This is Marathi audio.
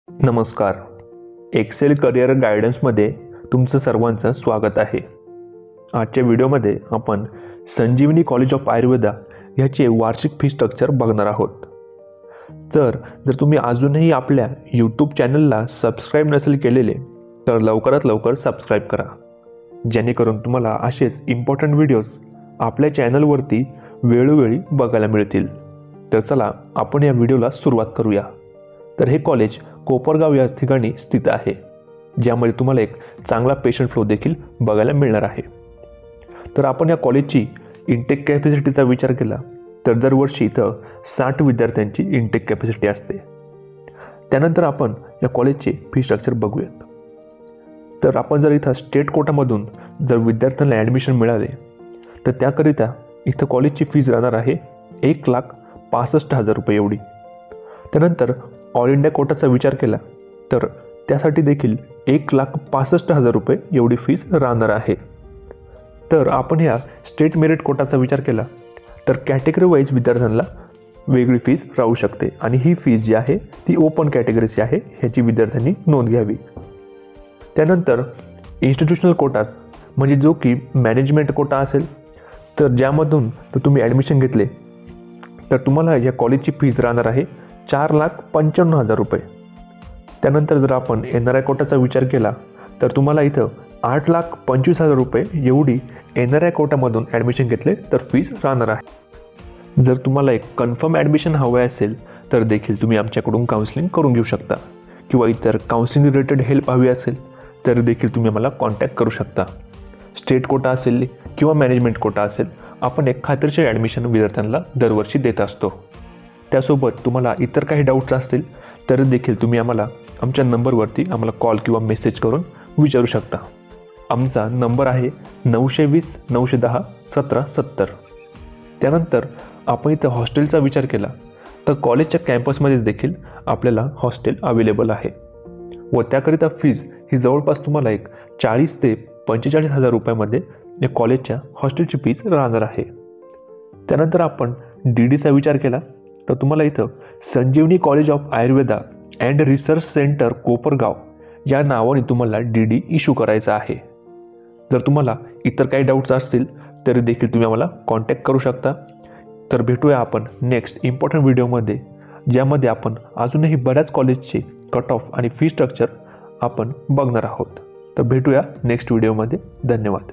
नमस्कार. एक्सेल करिअर गायडन्समध्ये तुमचं सर्वांचं स्वागत आहे. आजच्या व्हिडिओमध्ये आपण संजीवनी कॉलेज ऑफ आयुर्वेदा ह्याचे वार्षिक फी स्ट्रक्चर बघणार आहोत. जर तुम्ही अजूनही आपल्या यूट्यूब चॅनलला सबस्क्राईब नसेल केलेले तर लवकरात लवकर सबस्क्राईब करा, जेणेकरून तुम्हाला असेच इम्पॉर्टंट व्हिडिओज आपल्या चॅनलवरती वेळोवेळी बघायला मिळतील. तर चला आपण या व्हिडिओला सुरुवात करूया. तर हे कॉलेज कोपरगाव या ठिकाणी स्थित आहे, ज्यामध्ये तुम्हाला एक चांगला पेशंट फ्लो देखील बघायला मिळणार आहे. तर आपण या कॉलेजची इंटेक कॅपॅसिटीचा विचार केला तर दरवर्षी इथं 60 विद्यार्थ्यांची इंटेक कॅपॅसिटी असते. त्यानंतर आपण या कॉलेजचे फी स्ट्रक्चर बघूयात. तर आपण जर इथं स्टेट कोटामधून जर विद्यार्थ्यांना ॲडमिशन मिळाले तर त्याकरिता इथं कॉलेजची फीज राहणार आहे 1,65,000 रुपये एवढी. त्यानंतर ऑल इंडिया कोटाचा विचार केला तर त्यासाठी देखील 1,65,000 रुपये एवढी फीज राहणार आहे. तर आपण ह्या स्टेट मेरिट कोटाचा विचार केला तर कॅटेगरी वाईज विद्यार्थ्यांना वेगळी फीज राहू शकते आणि ही फीज जी आहे ती ओपन कॅटेगरीची आहे, ह्याची विद्यार्थ्यांनी नोंद घ्यावी. त्यानंतर इन्स्टिट्यूशनल कोटास म्हणजे जो की मॅनेजमेंट कोटा असेल तर ज्यामधून तुम्ही ॲडमिशन घेतले तर तुम्हाला या कॉलेजची फीज राहणार आहे 4,95,000 रुपये. त्यानंतर जर आपण NRI कोटाचा विचार केला तर तुम्हाला इथं 8,25,000 रुपये एवढी NRI कोटामधून ॲडमिशन घेतले तर फीज राहणार आहे. जर तुम्हाला एक कन्फर्म ॲडमिशन हवं असेल तर देखील तुम्ही आमच्याकडून काउन्सिलिंग करून घेऊ शकता, किंवा इतर काउन्सिलिंग रिलेटेड हेल्प हवी असेल तर देखील तुम्ही आम्हाला कॉन्टॅक्ट करू शकता. स्टेट कोटा असेल किंवा मॅनेजमेंट कोटा असेल, आपण एक खात्रीशीर ॲडमिशन विद्यार्थ्यांना दरवर्षी देत असतो. त्यासोबत तुम्हाला इतर काही डाऊट्स असतील तर देखील तुम्ही आम्हाला आमच्या नंबरवरती आम्हाला कॉल किंवा मेसेज करून विचारू शकता. आमचा नंबर आहे 920 910 1770. त्यानंतर आपण इथं हॉस्टेलचा विचार केला तर कॉलेजच्या कॅम्पसमध्येच देखील आपल्याला हॉस्टेल अवेलेबल आहे व त्याकरिता फीज ही जवळपास तुम्हाला एक 40,000 ते 45,000 रुपयामध्ये या कॉलेजच्या हॉस्टेलची फीज राहणार आहे. त्यानंतर आपण DDचा विचार केला तर तुम्हाला इथं Sanjivani college of Ayurveda and research centre Kopargaon या नावाने तुम्हाला DD इश्यू करायचा आहे. जर तुम्हाला इतर काही डाऊट्स असतील तरी देखील तुम्ही आम्हाला कॉन्टॅक्ट करू शकता. तर भेटूया आपण नेक्स्ट इम्पॉर्टंट व्हिडिओमध्ये, ज्यामध्ये आपण अजूनही बऱ्याच कॉलेजचे कट ऑफ आणि फी स्ट्रक्चर आपण बघणार आहोत. तर भेटूया नेक्स्ट व्हिडिओमध्ये. धन्यवाद.